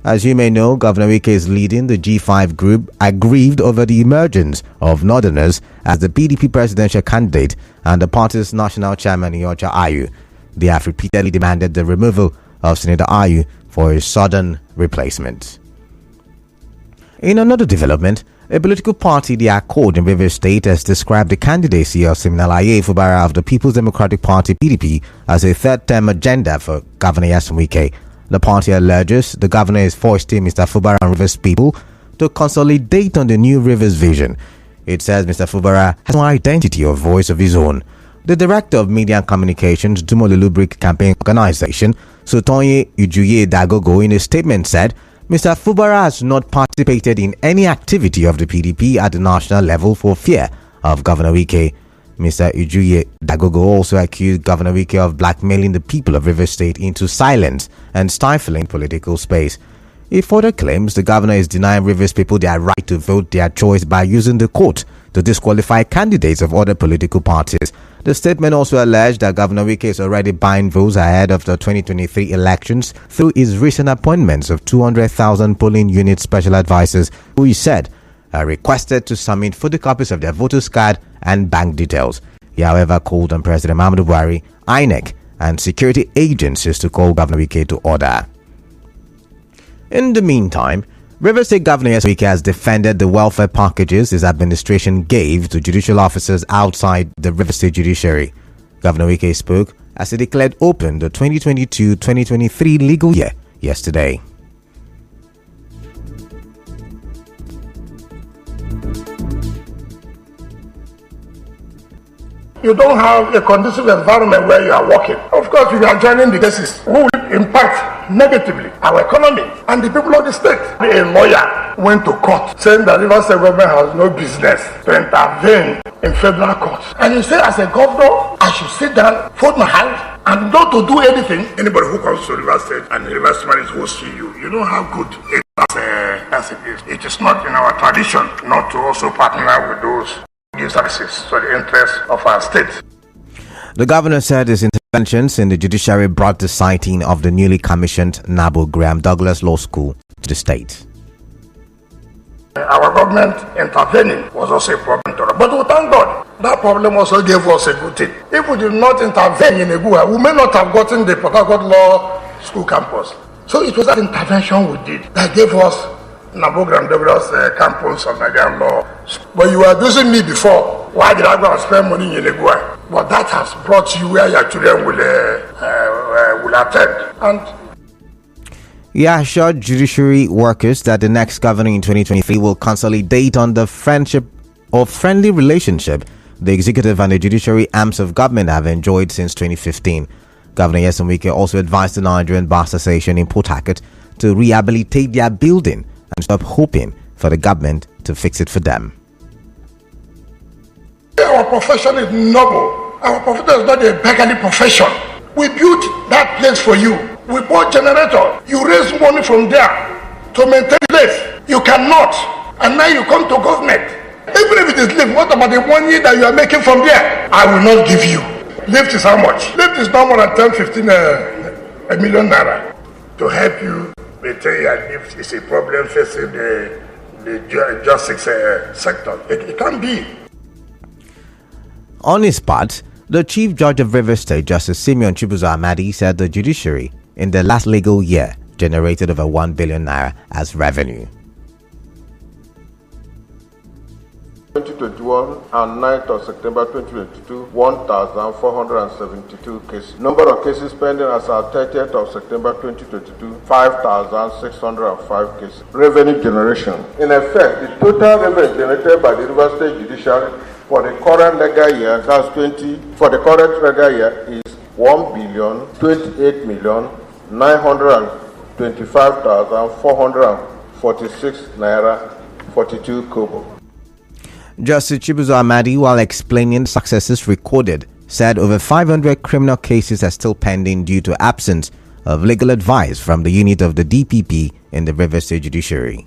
As you may know, Governor Wike is leading the G5 group aggrieved over the emergence of Northerners as the PDP presidential candidate and the party's national chairman Iyorchia Ayu. They have repeatedly demanded the removal of Senator Ayu for a sudden replacement. In another development, a political party, the Accord in Rivers State, has described the candidacy of Siminalayi Fubara of the People's Democratic Party (PDP) as a third-term agenda for Governor Nyesom Wike. The party alleges the governor is foisting Mr. Fubara and Rivers people to consolidate on the new Rivers vision. It says Mr. Fubara has no identity or voice of his own. The director of Media and Communications, Dumole Lubric Campaign Organization, Sotonye Ujuye Dagogo, in a statement said, Mr. Fubara has not participated in any activity of the PDP at the national level for fear of Governor Wike. Mr. Ujuye Dagogo also accused Governor Wike of blackmailing the people of Rivers State into silence and stifling political space. He further claims the governor is denying Rivers people their right to vote their choice by using the court to disqualify candidates of other political parties. The statement also alleged that Governor Wike is already buying votes ahead of the 2023 elections through his recent appointments of 200,000 polling unit special advisors who he said are requested to submit photocopies of their voters' card and bank details. He, however, called on President Muhammadu Buhari, INEC, and security agencies to call Governor Wike to order. In the meantime, Rivers State Governor Nyesom Wike has defended the welfare packages his administration gave to judicial officers outside the Rivers State judiciary. Governor Wike spoke as he declared open the 2022-2023 legal year yesterday. You don't have a conducive environment where you are working. Of course, we are joining the cases who will impact negatively our economy and the people of the state. A lawyer went to court saying that Rivers State government has no business to intervene in federal courts. And you say, as a governor, I should sit down, fold my hands, and not to do anything. Anybody who comes to Rivers State and the Rivers man is hosting you, you know how good it is as it is. It is not in our tradition not to also partner with those give services to the interests of our state. The governor said his interventions in the judiciary brought the siting of the newly commissioned Nabo Graham Douglas Law School to the state. Our government intervening was also a problem to us. But we thank God, that problem also gave us a good thing. If we did not intervene in Egua, we may not have gotten the Port Harcourt Law School campus. So it was that intervention we did that gave us Nabo Graham Douglas campus of Nigerian law. But you were abusing me before. Why did I go and spend money in Egua? But that has brought you where your children will attend. And he assured judiciary workers that the next governor in 2023 will consolidate on the friendly relationship the executive and the judiciary arms of government have enjoyed since 2015. Governor Nyesom Wike also advised the Nigerian Bar Association in Port Harcourt to rehabilitate their building and stop hoping for the government to fix it for them. Our profession is noble. Our profession is not a beggarly profession. We built that place for you. We bought generator. You raise money from there to maintain the place. You cannot. And now you come to government. Even if it is lift, what about the money that you are making from there? I will not give you. Lift is how much? Lift is no more than 10, 15 a million naira. To help you maintain your lift is a problem facing the justice sector. It can't be. On his part, the Chief Judge of Rivers State, Justice Simeon Chibuzo Amadi, said the judiciary in the last legal year generated over 1 billion naira as revenue. 2021 and 9th of September 2022, 1,472 cases. Number of cases pending as at 30th of September 2022, 5,605 cases. Revenue generation. In effect, the total revenue generated by the Rivers State Judiciary for the current legal year, that's 20, for the current legal year is 1,028,925,446 naira 42 kobo. Justice Chibuzo Amadi, while explaining successes recorded, said over 500 criminal cases are still pending due to absence of legal advice from the unit of the DPP in the Rivers State Judiciary.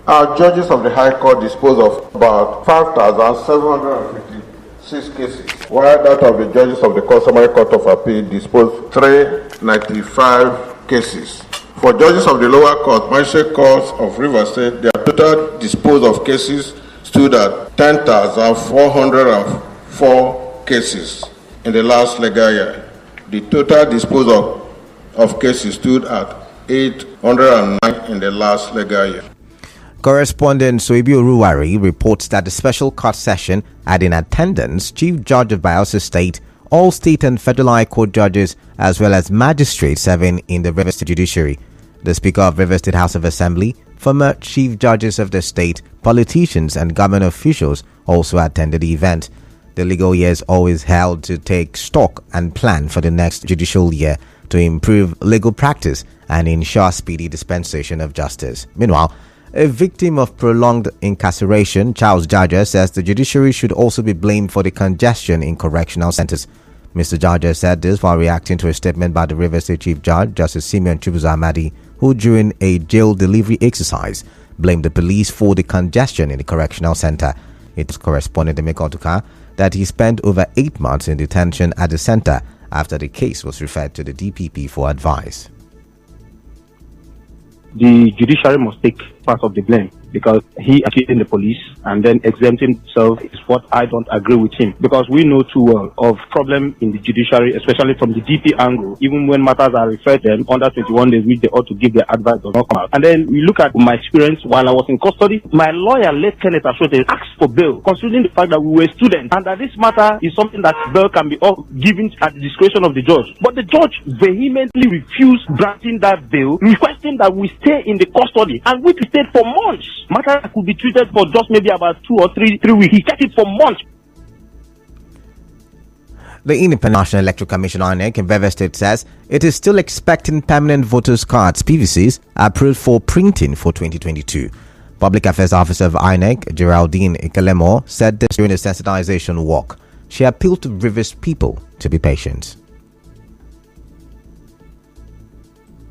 Our judges of the High Court disposed of about 5,756 cases, while that of the judges of the Customary Court of Appeal disposed 395 cases. For judges of the lower court, magistrate courts of Rivers State, their total disposed of cases stood at 10,404 cases in the last legal year. The total disposal of cases stood at 809 in the last legal year. Correspondent Soebi Oruwari reports that the special court session had in attendance Chief Judge of Bayelsa State, all state and federal high court judges, as well as magistrates serving in the Rivers State Judiciary. The Speaker of Rivers State House of Assembly, former chief judges of the state, politicians and government officials also attended the event. The legal year is always held to take stock and plan for the next judicial year to improve legal practice and ensure speedy dispensation of justice. Meanwhile, a victim of prolonged incarceration, Charles Jaja, says the judiciary should also be blamed for the congestion in correctional centers. Mr. Jaja said this while reacting to a statement by the Rivers State Chief Judge, Justice Simeon Chibuzo Amadi, who during a jail delivery exercise blamed the police for the congestion in the correctional center. It corresponded to Mekotuka that he spent over 8 months in detention at the center after the case was referred to the DPP for advice. The judiciary must take part of the blame, because he accusing the police and then exempting himself is what I don't agree with him, because we know too well of problem in the judiciary, especially from the DP angle. Even when matters are referred to them under 21 days, which they ought to give their advice, does not come out. And then we look at my experience while I was in custody. My lawyer, late Kenneth Ashote, asked for bail, considering the fact that we were students and that this matter is something that bail can be given at the discretion of the judge. But the judge vehemently refused granting that bail, requesting that we stay in the custody, and we stayed for months. Matter could be treated for just maybe about 2 or 3 weeks. He kept it for months. The Independent National Electoral Commission (INEC) in Rivers State says it is still expecting permanent voters' cards (PVCs) approved for printing for 2022. Public Affairs Officer of INEC, Geraldine Ikelemo, said this during a sensitization walk. She appealed to Rivers people to be patient.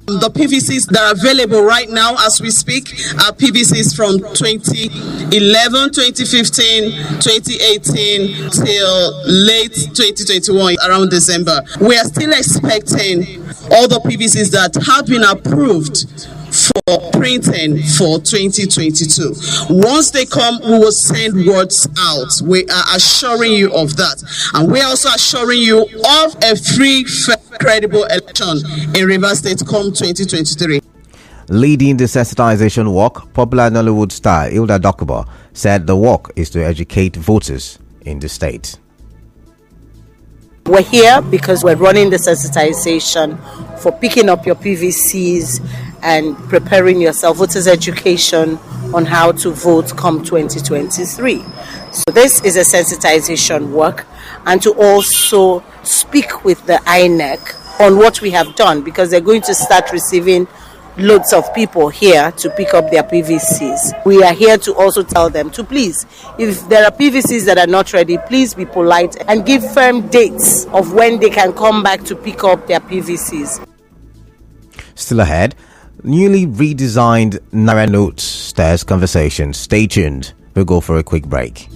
The PVCs that are available right now as we speak are PVCs from 2011, 2015, 2018 till late 2021, around December. We are still expecting all the PVCs that have been approved for printing for 2022. Once they come, we will send words out. We are assuring you of that. And we are also assuring you of a free, fair, credible election in Rivers State come 2023. Leading the sensitization walk, popular Nollywood star Hilda Dokubo said the walk is to educate voters in the state. We're here because we're running the sensitization for picking up your PVCs and preparing yourself, voters education on how to vote come 2023. So this is a sensitization work, and to also speak with the INEC on what we have done, because they're going to start receiving loads of people here to pick up their PVCs. We are here to also tell them to please, if there are PVCs that are not ready, please be polite and give firm dates of when they can come back to pick up their PVCs. Still ahead, newly redesigned Naira notes stirs conversation. Stay tuned. We'll go for a quick break.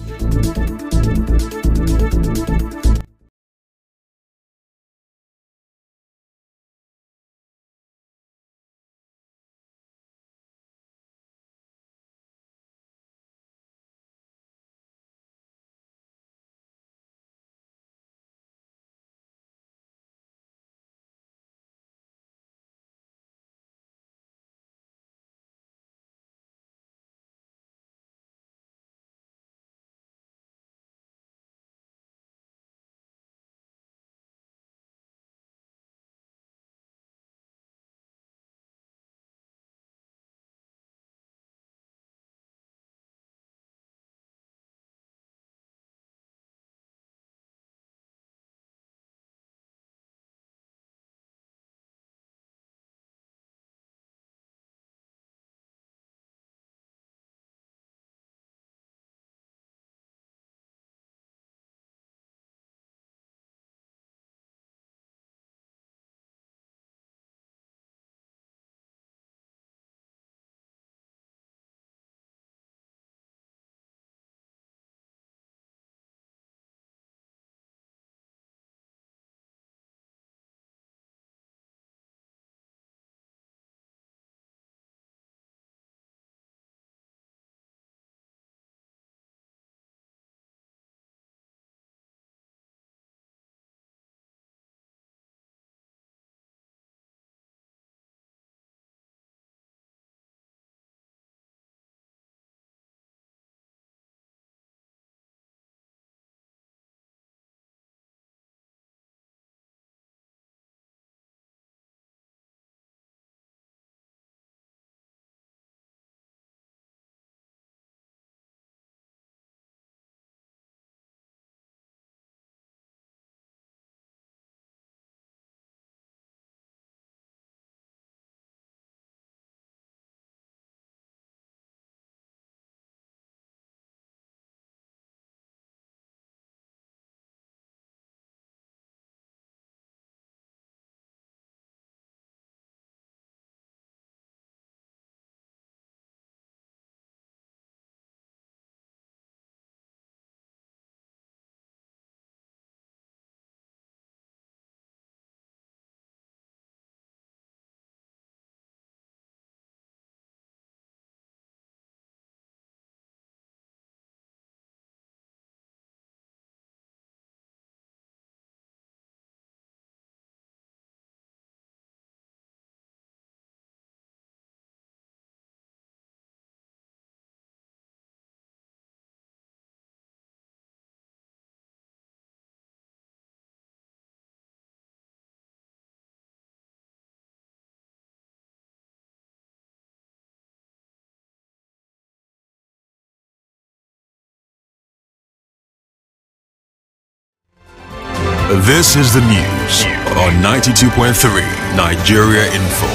This is the news on 92.3 Nigeria Info.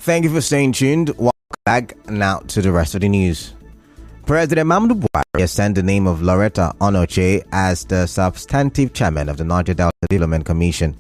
Thank you for staying tuned. Welcome back now to the rest of the news. President Muhammadu Buhari has sent the name of Loretta Onoche as the substantive chairman of the Niger Delta Development Commission.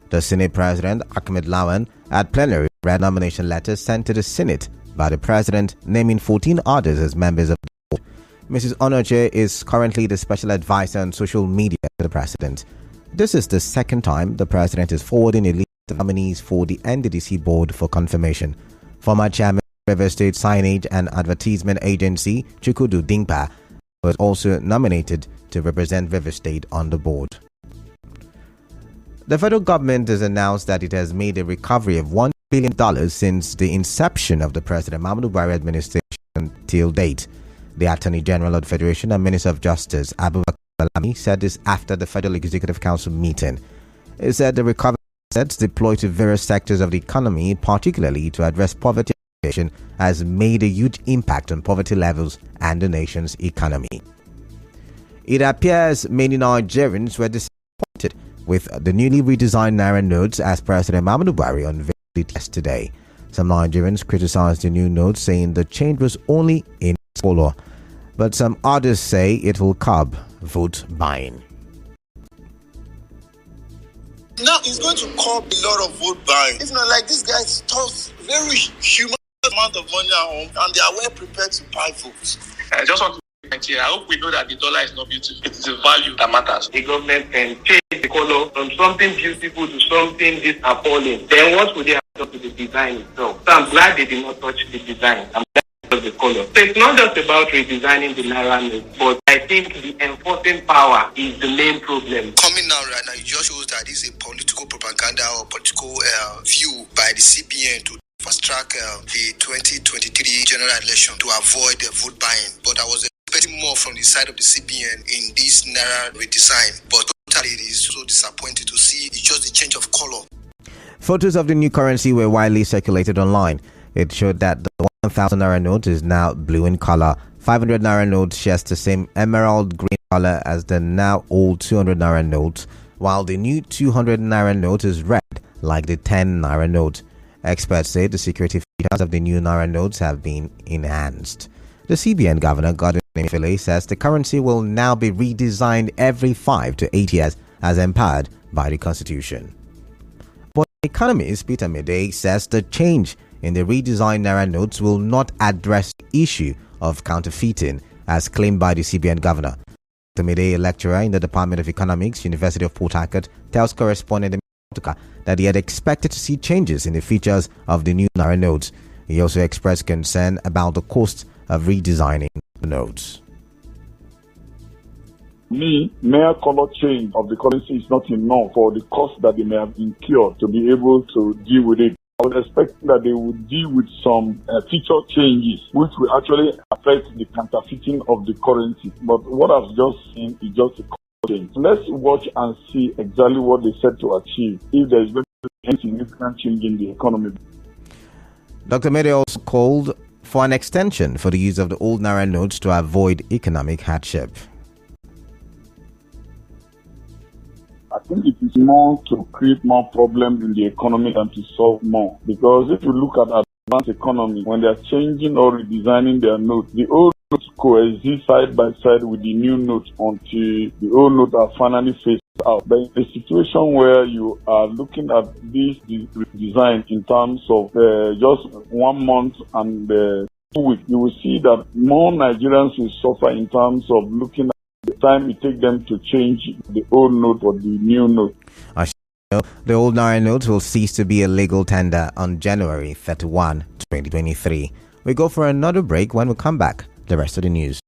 The Senate President, Ahmed Lawan, at plenary read nomination letters sent to the Senate by the President, naming 14 others as members of the board. Mrs. Onoche is currently the special advisor on social media to the President. This is the second time the President is forwarding a list of nominees for the NDDC board for confirmation. Former chairman of River State Signage and Advertisement Agency, Chukwudu Dingpa, was also nominated to represent River State on the board. The federal government has announced that it has made a recovery of $1 billion since the inception of the President Muhammadu Buhari administration till date. The Attorney General of the Federation and Minister of Justice, Abubakar Malami, said this after the Federal Executive Council meeting. He said the recovery assets deployed to various sectors of the economy, particularly to address poverty and education, has made a huge impact on poverty levels and the nation's economy. It appears many Nigerians were disappointed with the newly redesigned Naira notes as President Muhammadu Buhari unveiled it yesterday. Some Nigerians criticized the new note, saying the change was only in color, but some others say it will curb vote buying. Now it's going to curb a lot of vote buying. If not, like this guy stores very human amount of money at home, and they are well prepared to buy votes. I just want to I hope we know that the dollar is not beautiful. It is the value that matters. The government can change the color from something beautiful to something this appalling. Then what would they have done to the design itself? So I'm glad they did not touch the design. I'm glad they touched the color. So it's not just about redesigning the Naira note, but I think the enforcing power is the main problem. Coming now right now, it just shows that this is a political propaganda or political view by the CBN to fast track the 2023 general election to avoid the vote buying. But I was expecting more from the side of the CBN in this Naira redesign, but totally it is so disappointing to see it's just the change of color. Photos of the new currency were widely circulated online. It showed that the 1,000 Naira note is now blue in color. 500 Naira note shares the same emerald green color as the now old 200 Naira note, while the new 200 Naira note is red like the 10 Naira note. Experts say the security features of the new Naira notes have been enhanced. The CBN Governor, Godwin Emefiele, says the currency will now be redesigned every 5 to 8 years as empowered by the Constitution. But economist Peter Medei says the change in the redesigned Naira notes will not address the issue of counterfeiting as claimed by the CBN Governor. Peter Medei, a lecturer in the Department of Economics, University of Port Harcourt, tells correspondent that he had expected to see changes in the features of the new Naira notes. He also expressed concern about the cost of redesigning the notes. Mere color change of the currency is not enough for the cost that they may have incurred to be able to deal with it. I was expecting that they would deal with some feature changes which will actually affect the counterfeiting of the currency. But what I've just seen is just a color change. Let's watch and see exactly what they set to achieve if there is going to be any significant change in the economy. Dr. Mede also called for an extension for the use of the old Naira notes to avoid economic hardship. I think it is more to create more problems in the economy than to solve more. Because if you look at advanced economy, when they are changing or redesigning their notes, the old notes coexist side by side with the new notes until the old notes are finally phased out. But in a situation where you are looking at this redesign in terms of just 1 month and 2 weeks, you will see that more Nigerians will suffer in terms of looking at the time it takes them to change the old note or the new note. The old Naira notes will cease to be a legal tender on January 31, 2023. We go for another break. When we come back, the rest of the news.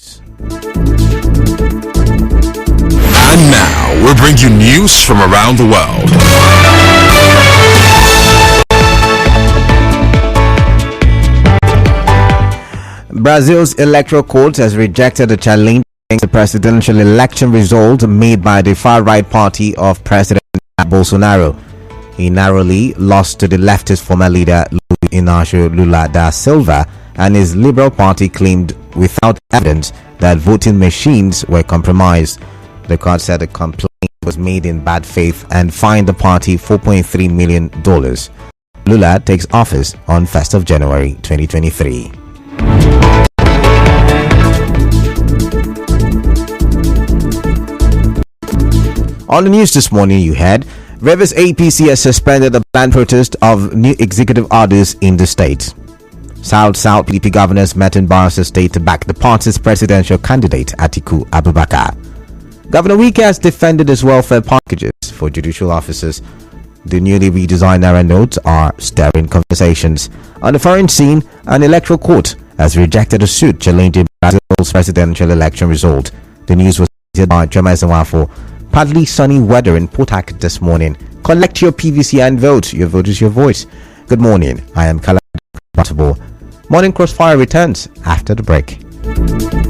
And now we'll bring you news from around the world. Brazil's electoral court has rejected a challenge against the presidential election result made by the far-right party of President Bolsonaro. He narrowly lost to the leftist former leader Luiz Inácio Lula da Silva, and his Liberal Party claimed without evidence that voting machines were compromised. The court said the complaint was made in bad faith and fined the party $4.3 million. Lula takes office on 1st of January 2023. On the news this morning, you heard Rivers APC has suspended the planned protest of new executive orders in the state. South PDP governors met in Barrister State to back the party's presidential candidate Atiku Abubakar. Governor Wike has defended his welfare packages for judicial officers. The newly redesigned naira notes are stirring conversations. On the foreign scene, an electoral court has rejected a suit challenging Brazil's presidential election result. The news was presented by Chema Zawafo. Partly sunny weather in Port Harcourt this morning. Collect your PVC and vote. Your vote is your voice. Good morning. I am Kala. Morning Crossfire returns after the break.